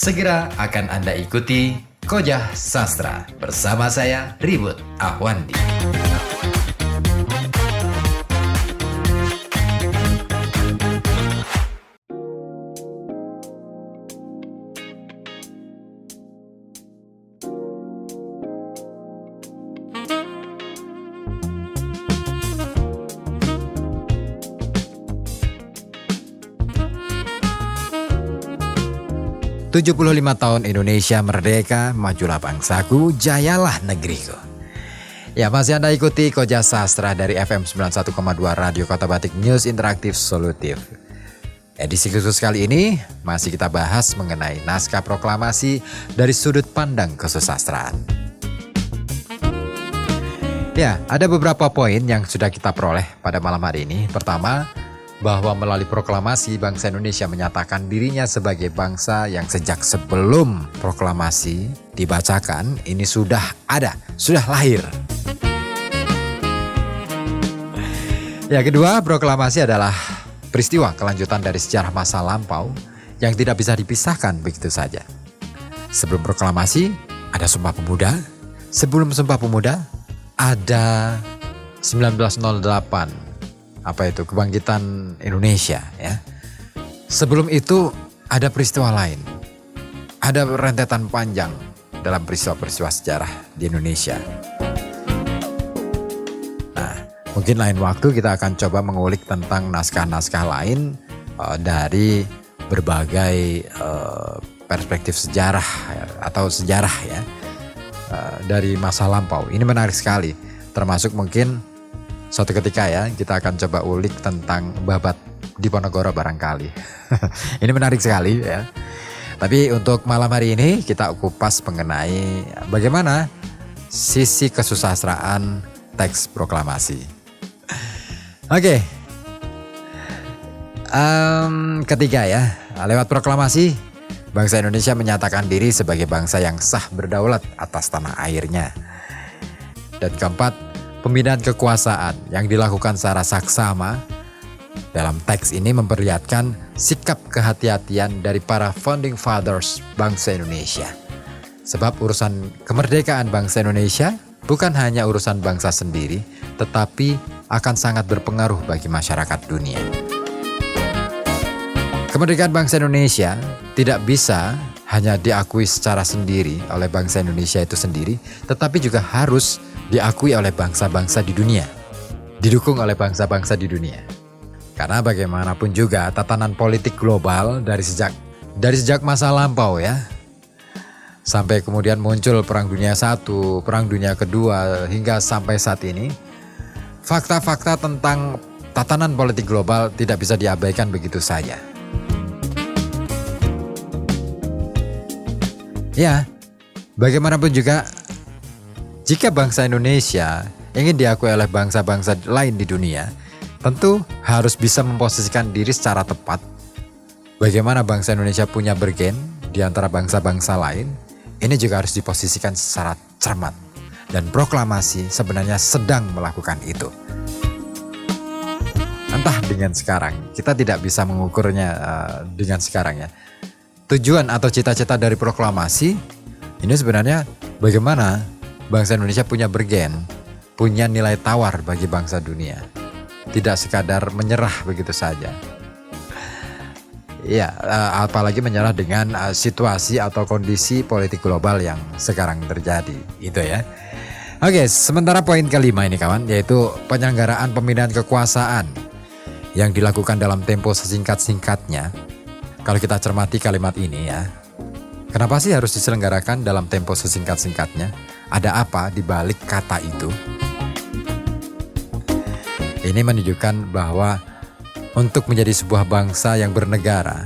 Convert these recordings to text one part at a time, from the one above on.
segera akan Anda ikuti Kojah Sastra bersama saya Ribut Ahwandi. 75 tahun Indonesia merdeka, majulah bangsaku, jayalah negeriku. Ya, masih Anda ikuti Kojah Sastra dari FM 91,2 Radio Kota Batik News Interaktif Solutif. Edisi khusus kali ini masih kita bahas mengenai naskah proklamasi dari sudut pandang kesusastraan. Ya, ada beberapa poin yang sudah kita peroleh pada malam hari ini. Pertama, bahwa melalui proklamasi bangsa Indonesia menyatakan dirinya sebagai bangsa yang sejak sebelum proklamasi dibacakan ini sudah ada, sudah lahir. Ya, kedua, proklamasi adalah peristiwa kelanjutan dari sejarah masa lampau yang tidak bisa dipisahkan begitu saja. Sebelum proklamasi ada Sumpah Pemuda, sebelum Sumpah Pemuda ada 1908. Apa itu? Kebangkitan Indonesia, ya. Sebelum itu ada peristiwa lain. Ada rentetan panjang dalam peristiwa-peristiwa sejarah di Indonesia. Nah, mungkin lain waktu kita akan coba mengulik tentang naskah-naskah lain dari berbagai perspektif sejarah atau sejarah, ya, dari masa lampau. Ini menarik sekali, termasuk mungkin suatu ketika, ya, kita akan coba ulik tentang Babat Diponegoro barangkali. Ini menarik sekali, ya. Tapi untuk malam hari ini kita kupas mengenai bagaimana sisi kesusastraan teks proklamasi. Oke. Ketiga, ya, lewat proklamasi bangsa Indonesia menyatakan diri sebagai bangsa yang sah berdaulat atas tanah airnya. Dan keempat, pemindahan kekuasaan yang dilakukan secara saksama dalam teks ini memperlihatkan sikap kehati-hatian dari para founding fathers bangsa Indonesia. Sebab urusan kemerdekaan bangsa Indonesia bukan hanya urusan bangsa sendiri, tetapi akan sangat berpengaruh bagi masyarakat dunia. Kemerdekaan bangsa Indonesia tidak bisa hanya diakui secara sendiri oleh bangsa Indonesia itu sendiri, tetapi juga harus diakui oleh bangsa-bangsa di dunia, didukung oleh bangsa-bangsa di dunia. Karena bagaimanapun juga tatanan politik global dari sejak masa lampau, ya, sampai kemudian muncul Perang Dunia I, Perang Dunia Kedua, hingga sampai saat ini, fakta-fakta tentang tatanan politik global tidak bisa diabaikan begitu saja. Ya, bagaimanapun juga, jika bangsa Indonesia ingin diakui oleh bangsa-bangsa lain di dunia, tentu harus bisa memposisikan diri secara tepat. Bagaimana bangsa Indonesia punya bergen di antara bangsa-bangsa lain, ini juga harus diposisikan secara cermat. Dan proklamasi sebenarnya sedang melakukan itu. Entah dengan sekarang, kita tidak bisa mengukurnya dengan sekarang, ya. Tujuan atau cita-cita dari proklamasi ini sebenarnya bagaimana bangsa Indonesia punya bergen, punya nilai tawar bagi bangsa dunia. Tidak sekadar menyerah begitu saja. Ya, apalagi menyerah dengan situasi atau kondisi politik global yang sekarang terjadi. Itu, ya. Oke, sementara poin kelima ini, kawan, yaitu penyelenggaraan pemindahan kekuasaan yang dilakukan dalam tempo sesingkat-singkatnya. Kalau kita cermati kalimat ini, ya, kenapa sih harus diselenggarakan dalam tempo sesingkat-singkatnya? Ada apa di balik kata itu? Ini menunjukkan bahwa untuk menjadi sebuah bangsa yang bernegara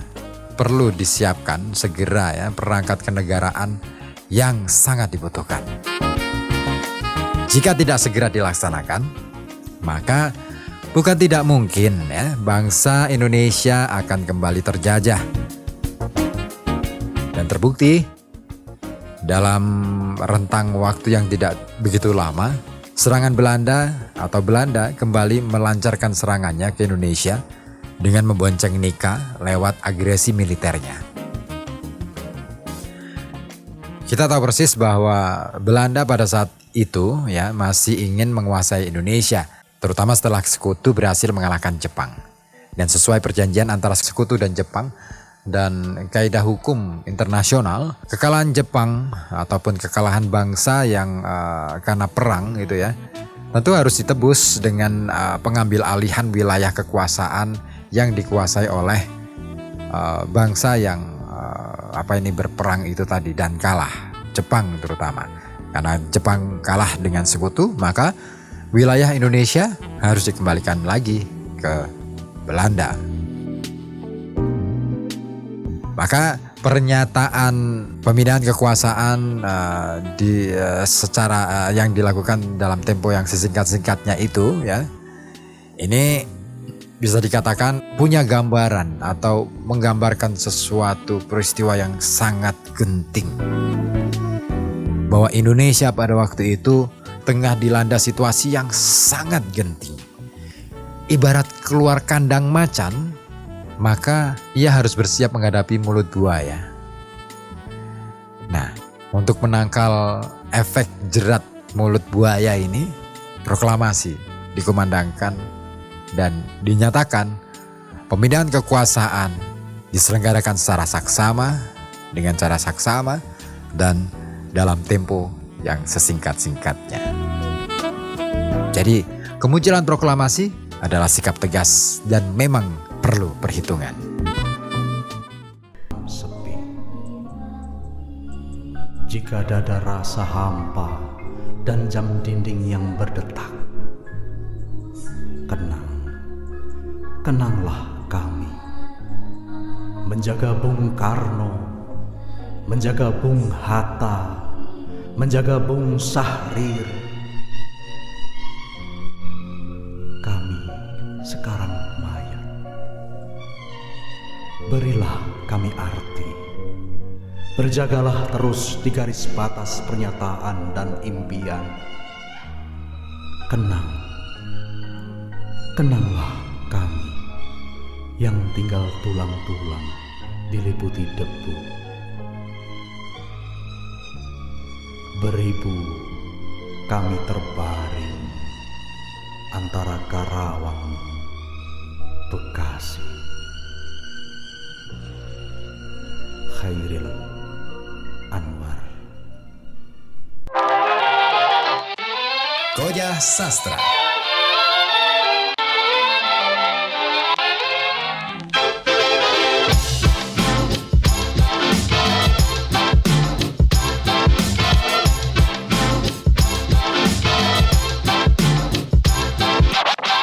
perlu disiapkan segera, ya, perangkat kenegaraan yang sangat dibutuhkan. Jika tidak segera dilaksanakan, maka bukan tidak mungkin, ya, bangsa Indonesia akan kembali terjajah. Dan terbukti dalam rentang waktu yang tidak begitu lama, serangan Belanda kembali melancarkan serangannya ke Indonesia dengan membonceng Nika lewat agresi militernya. Kita tahu persis bahwa Belanda pada saat itu ya masih ingin menguasai Indonesia, terutama setelah Sekutu berhasil mengalahkan Jepang. Dan sesuai perjanjian antara Sekutu dan Jepang dan kaidah hukum internasional, kekalahan Jepang ataupun kekalahan bangsa yang karena perang gitu ya, tentu harus ditebus dengan pengambil alihan wilayah kekuasaan yang dikuasai oleh bangsa yang berperang itu tadi dan kalah, Jepang terutama. Karena Jepang kalah dengan Sekutu, maka wilayah Indonesia harus dikembalikan lagi ke Belanda. Maka pernyataan pemindahan kekuasaan yang dilakukan dalam tempo yang sesingkat-singkatnya itu ya, ini bisa dikatakan punya gambaran atau menggambarkan sesuatu peristiwa yang sangat genting. Bahwa Indonesia pada waktu itu tengah dilanda situasi yang sangat genting. Ibarat keluar kandang macan, maka ia harus bersiap menghadapi mulut buaya. Nah, untuk menangkal efek jerat mulut buaya ini, proklamasi dikumandangkan dan dinyatakan pemindahan kekuasaan diselenggarakan secara saksama, dengan cara saksama dan dalam tempo yang sesingkat-singkatnya. Jadi kemunculan proklamasi adalah sikap tegas dan memang perlu perhitungan. Sepi. Jika dada rasa hampa dan jam dinding yang berdetak, kenanglah kami, menjaga Bung Karno, menjaga Bung Hatta, menjaga Bung Syahrir. Kami sekarang mayat. Berilah kami arti. Berjagalah terus di garis batas pernyataan dan impian. Kenanglah kami yang tinggal tulang-tulang diliputi debu. Beribu kami terbaring antara Karawang, Bekasi. Khairil Anwar. Koja Sastra.